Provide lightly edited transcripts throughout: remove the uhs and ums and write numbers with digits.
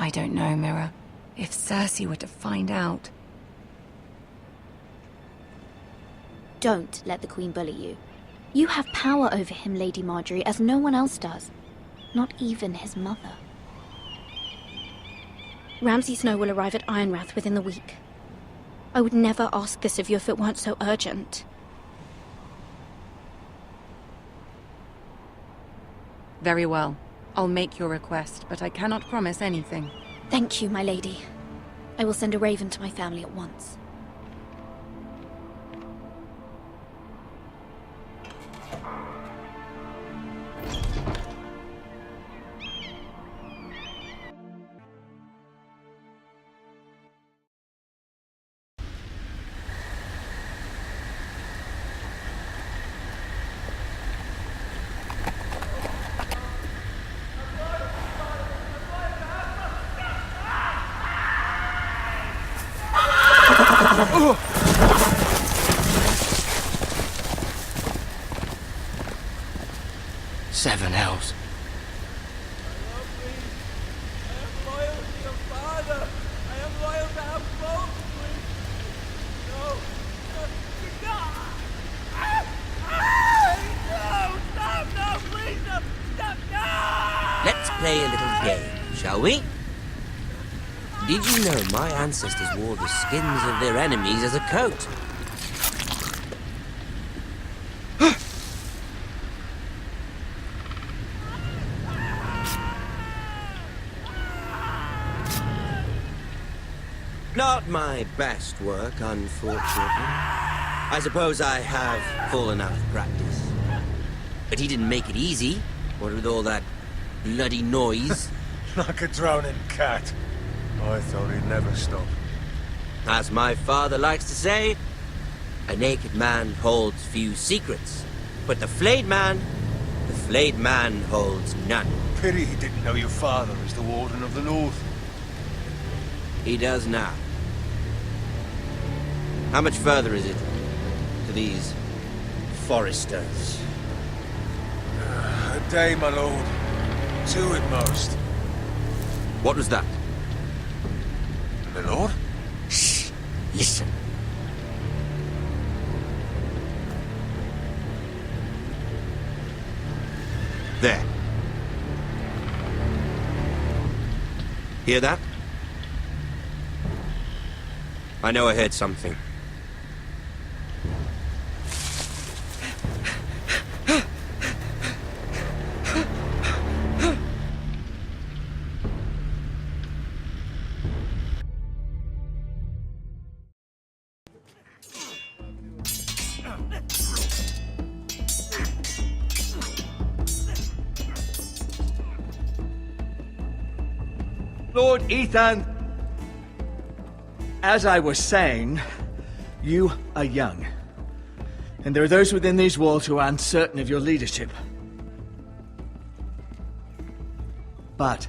I don't know, Mirror. If Cersei were to find out... Don't let the Queen bully you. You have power over him, Lady Marjorie, as no one else does. Not even his mother. Ramsay Snow will arrive at Ironrath within the week. I would never ask this of you if it weren't so urgent. Very well. I'll make your request, but I cannot promise anything. Thank you, my lady. I will send a raven to my family at once. Seven hells. Let's play a little game, shall we? Did you know my ancestors wore the skins of their enemies as a coat? Not my best work, unfortunately. I suppose I have fallen out of practice. But he didn't make it easy, what with all that bloody noise. Like a drowning cat. I thought he'd never stop. As my father likes to say, a naked man holds few secrets, but the flayed man holds none. Pity he didn't know your father is the Warden of the North. He does now. How much further is it to these foresters? A day, my lord. 2 at most. What was that? My lord? Shh! Listen. There. Hear that? I know I heard something. Lord Ethan, as I was saying, you are young. And there are those within these walls who are uncertain of your leadership. But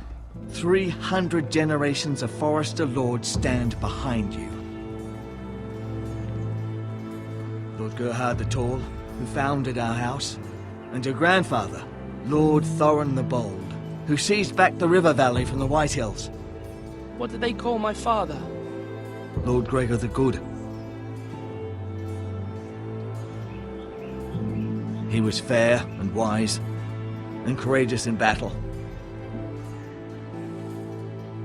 300 generations of Forester Lords stand behind you. Lord Gerhard the Tall, who founded our house, and your grandfather, Lord Thorin the Bold, who seized back the river valley from the White Hills. What did they call my father? Lord Gregor the Good. He was fair and wise, and courageous in battle.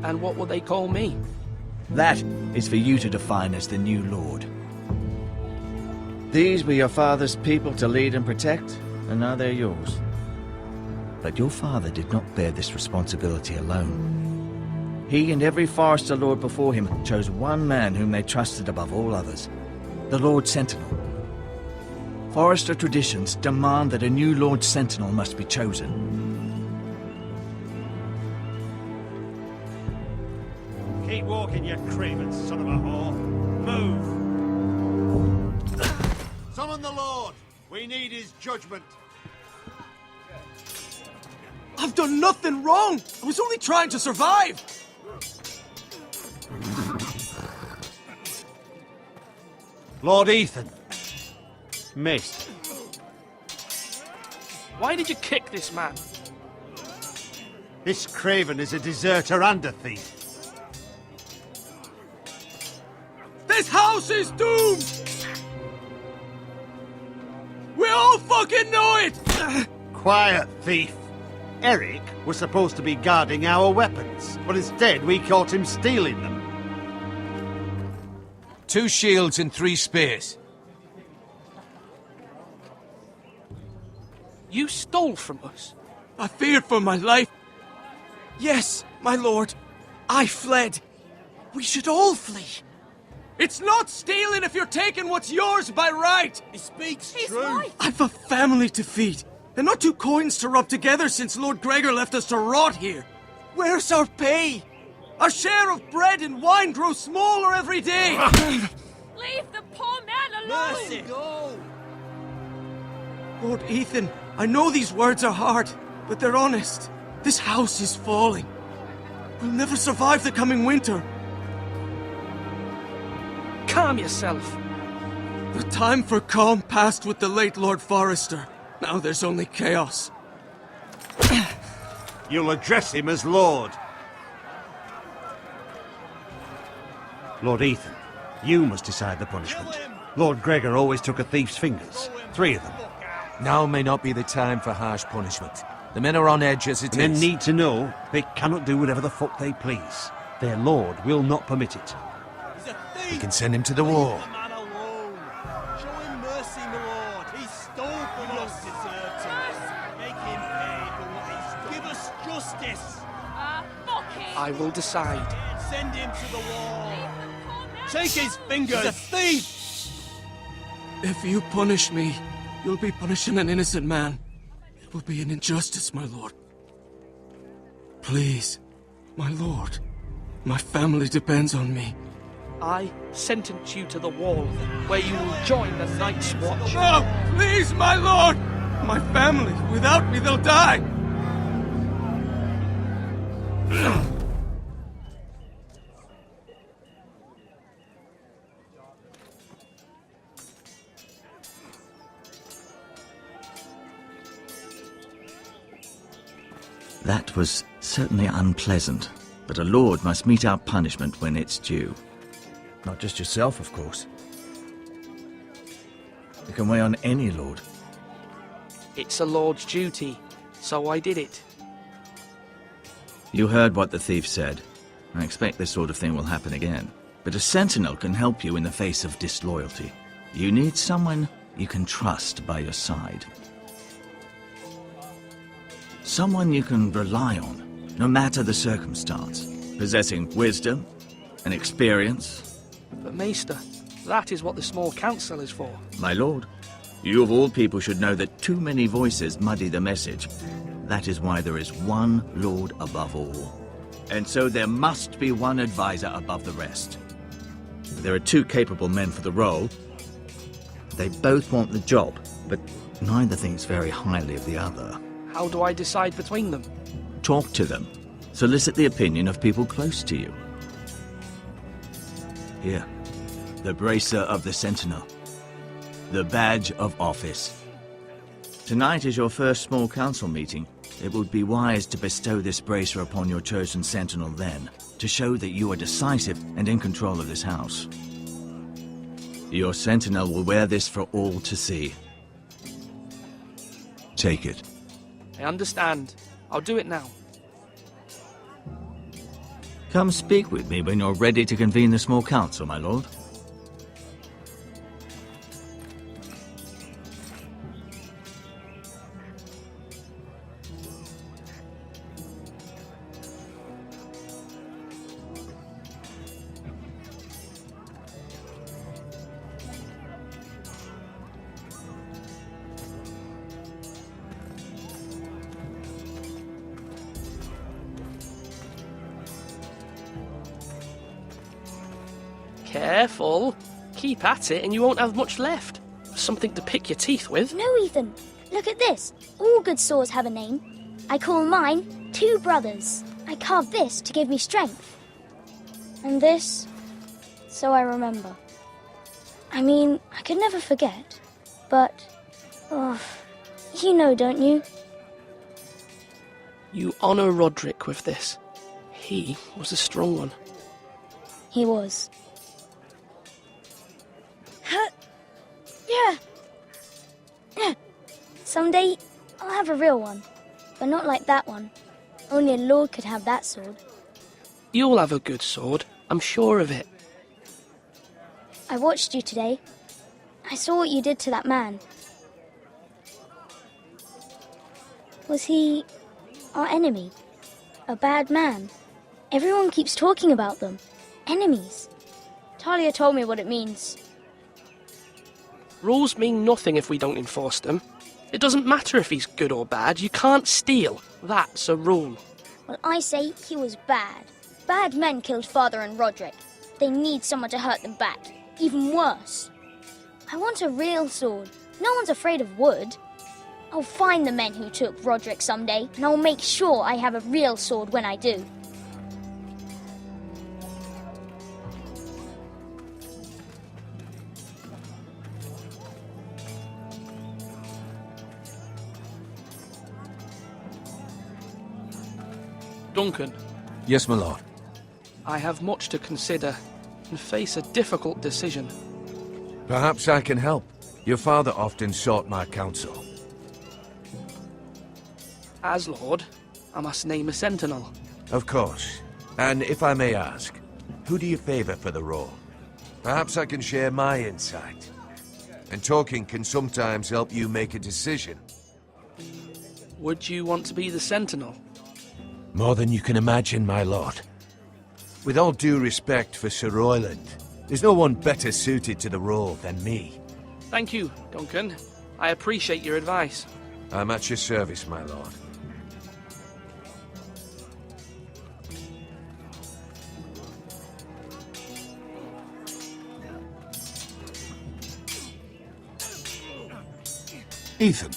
And what will they call me? That is for you to define as the new Lord. These were your father's people to lead and protect, and now they're yours. But your father did not bear this responsibility alone. He and every Forester Lord before him chose one man whom they trusted above all others, the Lord Sentinel. Forester traditions demand that a new Lord Sentinel must be chosen. Keep walking, you craven son of a whore. Move! Summon the Lord! We need his judgment. I've done nothing wrong! I was only trying to survive! Lord Ethan. Missed. Why did you kick this man? This craven is a deserter and a thief. This house is doomed! We all fucking know it! Quiet, thief. Eric was supposed to be guarding our weapons, but instead we caught him stealing them. 2 shields and 3 spears. You stole from us? I feared for my life. Yes, my lord. I fled. We should all flee. It's not stealing if you're taking what's yours by right. He speaks His true. wife. I've a family to feed, and not 2 coins to rub together since Lord Gregor left us to rot here. Where's our pay? Our share of bread and wine grows smaller every day. Leave the poor man alone! Mercy. Go. Lord Ethan, I know these words are hard, but they're honest. This house is falling. We'll never survive the coming winter. Calm yourself. The time for calm passed with the late Lord Forrester. Now there's only chaos. You'll address him as Lord. Lord Ethan, you must decide the punishment. Lord Gregor always took a thief's fingers. 3 of them. Now may not be the time for harsh punishment. The men are on edge as it Men is. need to know they cannot do whatever the fuck they please. Their lord will not permit it. He's a thief. We can send him to the war. Leave the man alone. Show him mercy, my lord. He stole from us. Deserved to. Make him pay for what he stole. Give us justice. I will decide. Send him to the wall. Take his fingers. He's a thief. If you punish me, you'll be punishing an innocent man. It will be an injustice, my lord. Please, my lord. My family depends on me. I sentence you to the wall, where you will join the Night's Watch. No! Please, my lord! My family, without me, they'll die! That was certainly unpleasant, but a lord must mete out punishment when it's due. Not just yourself, of course. It can weigh on any lord. It's a lord's duty, so I did it. You heard what the thief said. I expect this sort of thing will happen again. But a sentinel can help you in the face of disloyalty. You need someone you can trust by your side. Someone you can rely on, no matter the circumstance. Possessing wisdom and experience. But Maester, that is what the small council is for. My lord, you of all people should know that too many voices muddy the message. That is why there is one lord above all. And so there must be one advisor above the rest. There are 2 capable men for the role. They both want the job, but neither thinks very highly of the other. How do I decide between them? Talk to them. Solicit the opinion of people close to you. Here, the bracer of the Sentinel. The badge of office. Tonight is your first small council meeting. It would be wise to bestow this bracer upon your chosen Sentinel then, to show that you are decisive and in control of this house. Your Sentinel will wear this for all to see. Take it. I understand. I'll do it now. Come speak with me when you're ready to convene the small council, my lord. Careful. Keep at it and you won't have much left. Something to pick your teeth with. No, Ethan. Look at this. All good swords have a name. I call mine 2 brothers. I carved this to give me strength. And this, so I remember. I mean, I could never forget. But, you know, don't you? You honor Roderick with this. He was a strong one. He was. Someday, I'll have a real one. But not like that one. Only a lord could have that sword. You'll have a good sword, I'm sure of it. I watched you today. I saw what you did to that man. Was he our enemy? A bad man? Everyone keeps talking about them. Enemies. Talia told me what it means. Rules mean nothing if we don't enforce them. It doesn't matter if he's good or bad, you can't steal. That's a rule. Well, I say he was bad. Bad men killed Father and Roderick. They need someone to hurt them back. Even worse. I want a real sword. No one's afraid of wood. I'll find the men who took Roderick someday, and I'll make sure I have a real sword when I do. Duncan, Yes, my lord. I have much to consider and face a difficult decision. Perhaps I can help. Your father often sought my counsel. As Lord, I must name a sentinel. Of course. And if I may ask, who do you favor for the role? Perhaps I can share my insight. And talking can sometimes help you make a decision. Would you want to be the sentinel? More than you can imagine, my lord. With all due respect for Sir Royland, there's no one better suited to the role than me. Thank you, Duncan. I appreciate your advice. I'm at your service, my lord. Ethan.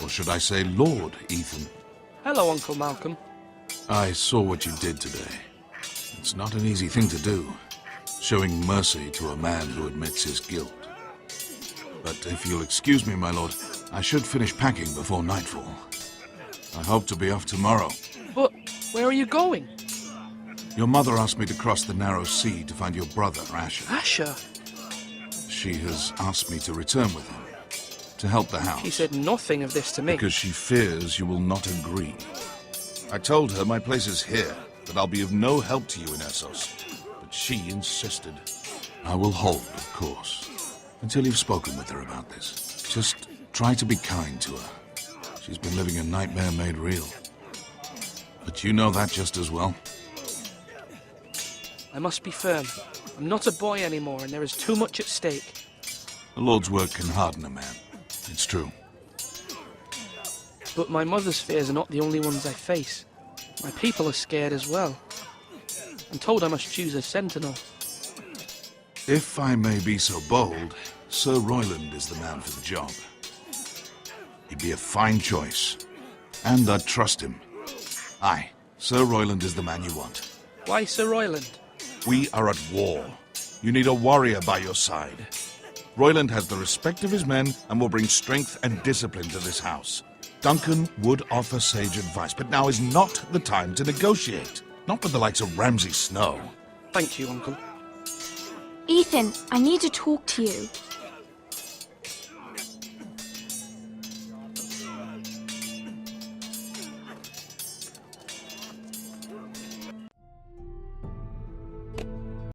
Or should I say Lord Ethan? Hello, Uncle Malcolm. I saw what you did today. It's not an easy thing to do, showing mercy to a man who admits his guilt. But if you'll excuse me, my lord, I should finish packing before nightfall. I hope to be off tomorrow. But where are you going? Your mother asked me to cross the narrow sea to find your brother, Asher. Asher? She has asked me to return with him, to help the house. She said nothing of this to me. Because she fears you will not agree. I told her my place is here, that I'll be of no help to you in Essos. But she insisted. I will hold, of course, until you've spoken with her about this. Just try to be kind to her. She's been living a nightmare made real. But you know that just as well. I must be firm. I'm not a boy anymore, and there is too much at stake. The Lord's work can harden a man. It's true. But my mother's fears are not the only ones I face. My people are scared as well. I'm told I must choose a sentinel. If I may be so bold, Sir Royland is the man for the job. He'd be a fine choice. And I'd trust him. Aye, Sir Royland is the man you want. Why Sir Royland? We are at war. You need a warrior by your side. Royland has the respect of his men and will bring strength and discipline to this house. Duncan would offer sage advice, but now is not the time to negotiate. Not with the likes of Ramsay Snow. Thank you, Uncle. Ethan, I need to talk to you.